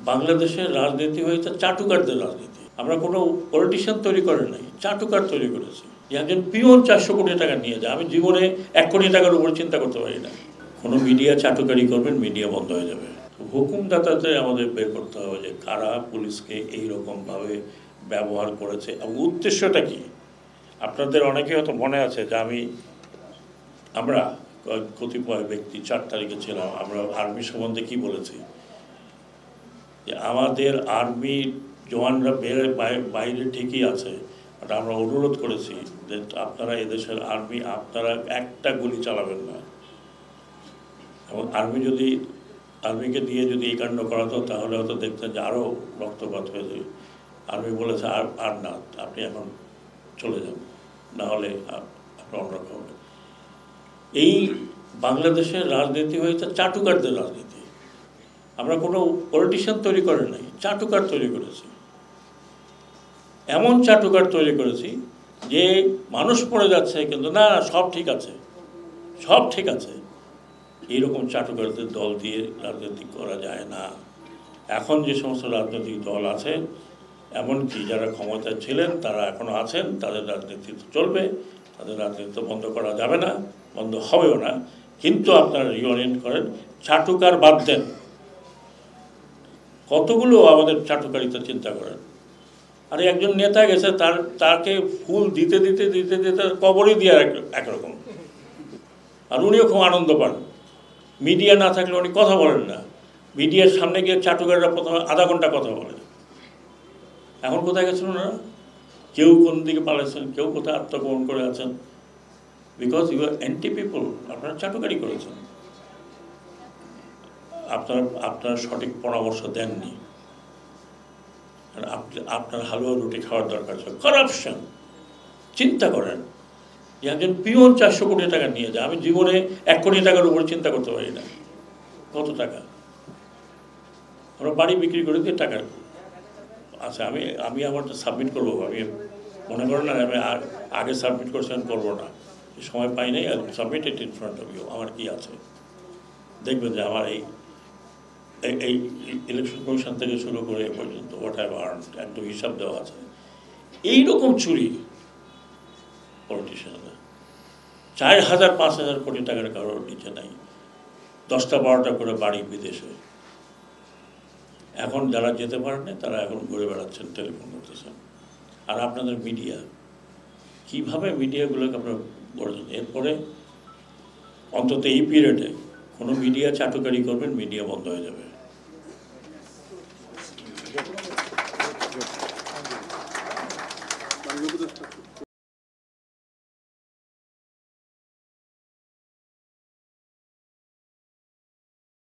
বাংলাদেশের রাজনীতি হয়েছে চাটুকারদের রাজনীতি। আমরা কোনো পলিটিশিয়ান তৈরি করে নাই, চাটুকার তৈরি করেছি। একজন পিওন 400 কোটি টাকা নিয়ে যায়, আমি জীবনে 1 কোটি টাকার উপর চিন্তা করতে পারি না। কোনো মিডিয়া চাটুকারি করবেন, মিডিয়া বন্ধ হয়ে যাবে। হুকুমদাতাদের আমাদের বের করতে হবে যে কারা পুলিশকে এইরকমভাবে ব্যবহার করেছে এবং উদ্দেশ্যটা কি। আপনাদের অনেকে হয়তো মনে আছে যে আমরা কতিপয় ব্যক্তি 4 তারিখে ছিলাম, আমরা আর্মি সম্বন্ধে কি বলেছি যে আমাদের আর্মি জওয়ানরা বাইরে ঠিকই আছে, বাট আমরা অনুরোধ করেছি যে আপনারা এদেশের আর্মি আপনারা একটা গুলি চালাবেন না। এবং আর্মিকে দিয়ে যদি এই কাণ্ড করাতো তাহলে হয়তো দেখতেন যে আরও রক্তপাত হয়েছে। আর্মি বলেছে আর না, আপনি এখন চলে যান, না হলে আপনার অন্যরকম হবে। এই বাংলাদেশের রাজনীতি হয়েছে চাটুকারদের রাজনীতি। আমরা কোনো পলিটিশিয়ান তৈরি করে নাই, চাটুকার তৈরি করেছি। এমন চাটুকার তৈরি করেছি যে মানুষ পড়ে যাচ্ছে কিন্তু না, সব ঠিক আছে, সব ঠিক আছে। এইরকম চাটুকারদের দল দিয়ে রাজনীতি করা যায় না। এখন যে সমস্ত রাজনৈতিক দল আছে, এমনকি যারা ক্ষমতায় ছিলেন তারা এখনও আছেন, তাদের রাজনীতি চলবে, তাদের রাজনীতি বন্ধ করা যাবে না, বন্ধ হবেও না। কিন্তু আপনারা রিওরিয়েন্ট করেন, চাটুকার বাদ দেন। কতগুলো আমাদের চাটুকারিতা চিন্তা করেন। আর একজন নেতা গেছে, তাকে ফুল দিতে দিতে দিতে দিতে কবরই দিয়ে একরকম, আর উনিও খুব আনন্দ পান। মিডিয়া না থাকলে উনি কথা বলেন না, মিডিয়ার সামনে গিয়ে চাটুকাররা প্রথমে আধা ঘন্টা কথা বলে। এখন কোথায় গেছেন ওনারা? কেউ কোন দিকে পালাইছেন, কেউ কোথায় আত্মগোপন করে আছেন, because you are anti people. আপনারা চাটুকারি করেছেন, আপনারা সঠিক পরামর্শ দেননি। আপনার হালুয়া রুটি খাওয়ার দরকার ছিল। করাপশন, চিন্তা করেন যে একজন পিওন 400 কোটি টাকা নিয়ে যায়, আমি জীবনে 1 কোটি টাকার উপর চিন্তা করতে পারি না। কত টাকা আমরা বাড়ি বিক্রি করে দিয়ে টাকা। আচ্ছা, আমি আমারটা সাবমিট করবো, আমি মনে করেন না আমি আগে সাবমিট করছেন, করবো না, সময় পাই নাই। আর submitted in front of you, আমার কি আছে দেখবেন যে আমার এই ইলেকশন কমিশন থেকে শুরু করে এ পর্যন্ত হোয়াট হ্যাভ আর্নড একদম হিসাব দেওয়া আছে। এইরকম চুরি পলিটিশিয়ানরা 4,000-5,000 কোটি টাকার কারোর নিচে নাই, 10টা-12টা করে বাড়ি বিদেশে। এখন যারা যেতে পারেন না তারা এখন ঘুরে বেড়াচ্ছেন, টেলিফোন করতেছেন। আর আপনাদের মিডিয়া, কীভাবে মিডিয়াগুলোকে আপনারা বলছেন। এরপরে অন্তত এই পিরিয়ডে কোনো মিডিয়া চাটুকারি করবেন, মিডিয়া বন্ধ হয়ে যাবে।